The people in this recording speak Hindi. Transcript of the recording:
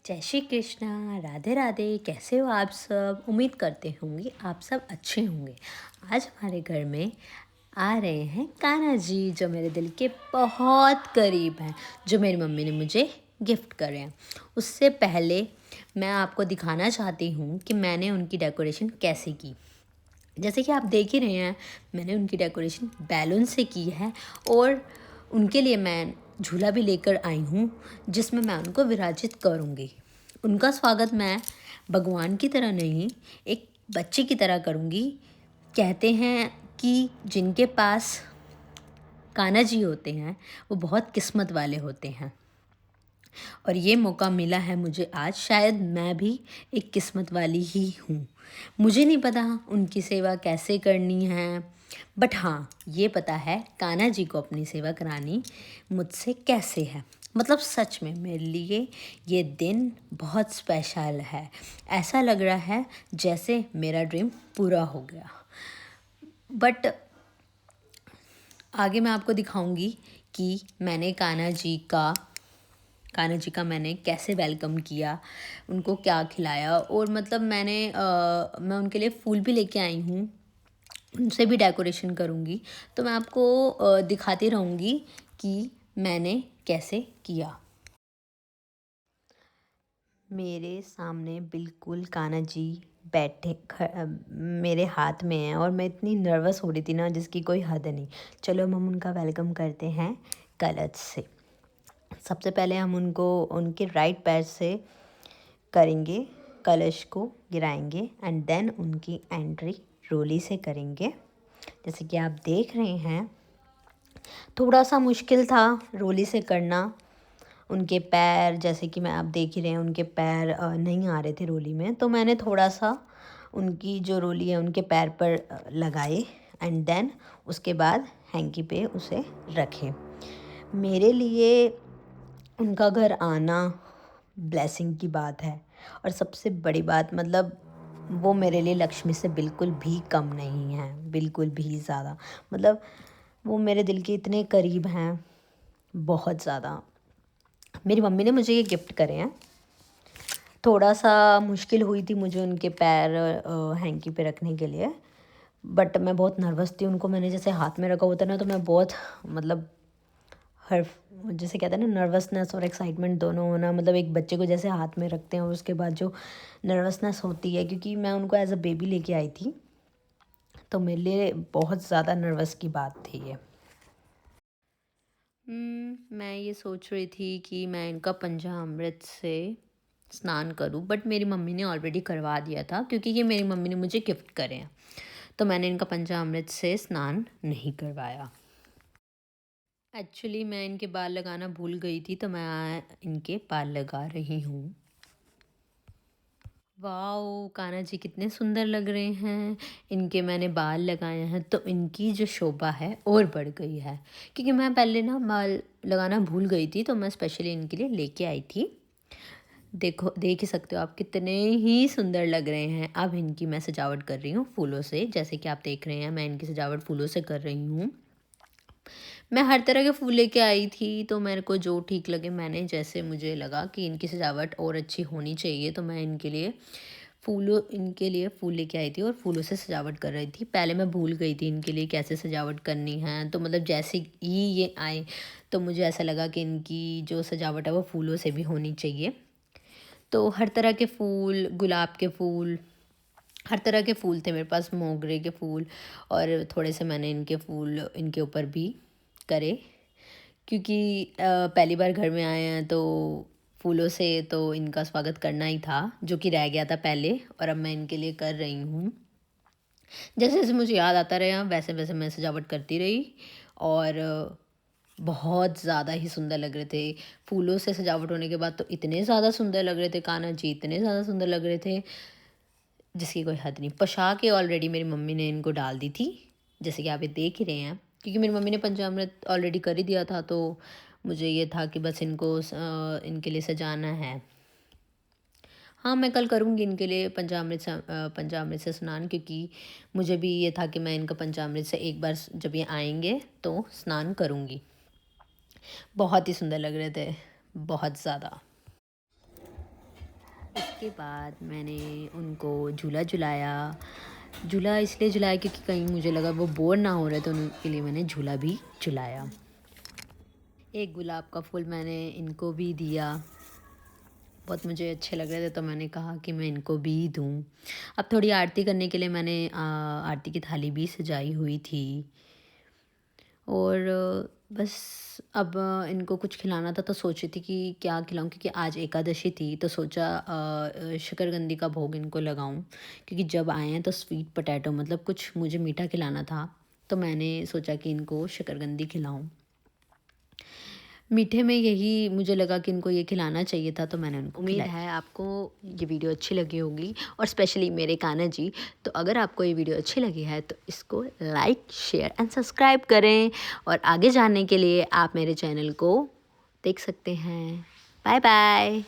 जय श्री कृष्णा, राधे राधे। कैसे हो आप सब? उम्मीद करते होंगे आप सब अच्छे होंगे। आज हमारे घर में आ रहे हैं कान्हा जी, जो मेरे दिल के बहुत करीब हैं, जो मेरी मम्मी ने मुझे गिफ्ट करे हैं। उससे पहले मैं आपको दिखाना चाहती हूँ कि मैंने उनकी डेकोरेशन कैसे की। जैसे कि आप देख ही रहे हैं, मैंने उनकी डेकोरेशन बैलून से की है और उनके लिए मैं झूला भी लेकर आई हूँ, जिसमें मैं उनको विराजित करूँगी। उनका स्वागत मैं भगवान की तरह नहीं, एक बच्चे की तरह करूँगी। कहते हैं कि जिनके पास कान्हा जी होते हैं वो बहुत किस्मत वाले होते हैं, और ये मौका मिला है मुझे आज। शायद मैं भी एक किस्मत वाली ही हूँ। मुझे नहीं पता उनकी सेवा कैसे करनी है, बट हाँ ये पता है कान्हा जी को अपनी सेवा करानी मुझसे कैसे है। मतलब सच में मेरे लिए ये दिन बहुत स्पेशल है। ऐसा लग रहा है जैसे मेरा ड्रीम पूरा हो गया। बट आगे मैं आपको दिखाऊंगी कि मैंने कान्हा जी का मैंने कैसे वेलकम किया, उनको क्या खिलाया। और मतलब मैं उनके लिए फूल भी लेके आई हूँ, उनसे भी डेकोरेशन करूँगी। तो मैं आपको दिखाती रहूँगी कि मैंने कैसे किया। मेरे सामने बिल्कुल कान्हा जी मेरे हाथ में हैं, और मैं इतनी नर्वस हो रही थी ना, जिसकी कोई हद नहीं। चलो हम उनका वेलकम करते हैं कलश से। सबसे पहले हम उनको उनके राइट पैर से करेंगे, कलश को गिराएंगे, एंड देन उनकी एंट्री रोली से करेंगे। जैसे कि आप देख रहे हैं, थोड़ा सा मुश्किल था रोली से करना। उनके पैर, जैसे कि मैं आप देख ही रहे हैं, उनके पैर नहीं आ रहे थे रोली में, तो मैंने थोड़ा सा उनकी जो रोली है उनके पैर पर लगाए, एंड देन उसके बाद हैंकी पे उसे रखे। मेरे लिए उनका घर आना ब्लेसिंग की बात है, और सबसे बड़ी बात मतलब वो मेरे लिए लक्ष्मी से बिल्कुल भी कम नहीं है, बिल्कुल भी ज़्यादा। मतलब वो मेरे दिल के इतने करीब हैं, बहुत ज़्यादा। मेरी मम्मी ने मुझे ये गिफ्ट करे हैं। थोड़ा सा मुश्किल हुई थी मुझे उनके पैर हैंकी पे रखने के लिए, बट मैं बहुत नर्वस थी। उनको मैंने जैसे हाथ में रखा होता ना, तो मैं बहुत मतलब हर जैसे कहते हैं ना, नर्वसनेस और एक्साइटमेंट दोनों होना। मतलब एक बच्चे को जैसे हाथ में रखते हैं और उसके बाद जो नर्वसनेस होती है, क्योंकि मैं उनको एज अ बेबी लेके आई थी, तो मेरे लिए बहुत ज़्यादा नर्वस की बात थी ये। मैं ये सोच रही थी कि मैं इनका पंचामृत से स्नान करूं, बट मेरी मम्मी ने ऑलरेडी करवा दिया था, क्योंकि ये मेरी मम्मी ने मुझे गिफ्ट करे हैं। तो मैंने इनका पंचामृत से स्नान नहीं करवाया। एक्चुअली मैं इनके बाल लगाना भूल गई थी, तो मैं इनके बाल लगा रही हूँ। वाओ, कान्हा जी कितने सुंदर लग रहे हैं। इनके मैंने बाल लगाए हैं तो इनकी जो शोभा है और बढ़ गई है, क्योंकि मैं पहले ना बाल लगाना भूल गई थी, तो मैं स्पेशली इनके लिए लेके आई थी। देखो, देख ही सकते हो आप कितने ही सुंदर लग रहे हैं। अब इनकी मैं सजावट कर रही हूँ फूलों से। जैसे कि आप देख रहे हैं, मैं इनकी सजावट फूलों से कर रही हूँ। मैं हर तरह के फूल लेके आई थी, तो मेरे को जो ठीक लगे, मैंने जैसे मुझे लगा कि इनकी सजावट और अच्छी होनी चाहिए, तो मैं इनके लिए फूल लेके आई थी और फूलों से सजावट कर रही थी। पहले मैं भूल गई थी इनके लिए कैसे सजावट करनी है, तो मतलब जैसे ही ये आए तो मुझे ऐसा लगा कि इनकी जो सजावट है वो फूलों से भी होनी चाहिए। तो हर तरह के फूल, गुलाब के फूल, हर तरह के फूल थे मेरे पास, मोगरे के फूल, और थोड़े से मैंने इनके फूल इनके ऊपर भी करे, क्योंकि पहली बार घर में आए हैं तो फूलों से तो इनका स्वागत करना ही था, जो कि रह गया था पहले, और अब मैं इनके लिए कर रही हूँ। जैसे जैसे मुझे याद आता रहा वैसे वैसे मैं सजावट करती रही, और बहुत ज़्यादा ही सुंदर लग रहे थे। फूलों से सजावट होने के बाद तो इतने ज़्यादा सुंदर लग रहे थे कान्हा जी, इतने ज़्यादा सुंदर लग रहे थे जिसकी कोई हद नहीं। पोशाकें ऑलरेडी मेरी मम्मी ने इनको डाल दी थी, जैसे कि आप ये देख ही रहे हैं, क्योंकि मेरी मम्मी ने पंचामृत ऑलरेडी कर ही दिया था, तो मुझे ये था कि बस इनके लिए सजाना है। हाँ, मैं कल करूँगी इनके लिए पंचामृत से स्नान, क्योंकि मुझे भी ये था कि मैं इनका पंचामृत से एक बार जब ये आएंगे तो स्नान करूँगी। बहुत ही सुंदर लग रहे थे, बहुत ज़्यादा। उसके बाद मैंने उनको झूला झुलाया। झूला इसलिए झुलाया क्योंकि कहीं मुझे लगा वो बोर ना हो रहे, तो उनके लिए मैंने झूला भी झुलाया। एक गुलाब का फूल मैंने इनको भी दिया। बहुत मुझे अच्छे लग रहे थे तो मैंने कहा कि मैं इनको भी दूँ। अब थोड़ी आरती करने के लिए मैंने आरती की थाली भी सजाई हुई थी। और बस अब इनको कुछ खिलाना था तो सोच रही थी कि क्या खिलाऊँ, क्योंकि आज एकादशी थी तो सोचा शकरकंदी का भोग इनको लगाऊँ, क्योंकि जब आए हैं तो स्वीट पोटैटो मतलब कुछ मुझे मीठा खिलाना था, तो मैंने सोचा कि इनको शकरकंदी खिलाऊँ। मीठे में यही मुझे लगा कि इनको ये खिलाना चाहिए था, तो मैंने उनको उम्मीद है आपको ये वीडियो अच्छी लगी होगी, और स्पेशली मेरे कान्हा जी। तो अगर आपको ये वीडियो अच्छी लगी है तो इसको लाइक, शेयर एंड सब्सक्राइब करें, और आगे जानने के लिए आप मेरे चैनल को देख सकते हैं। Bye bye.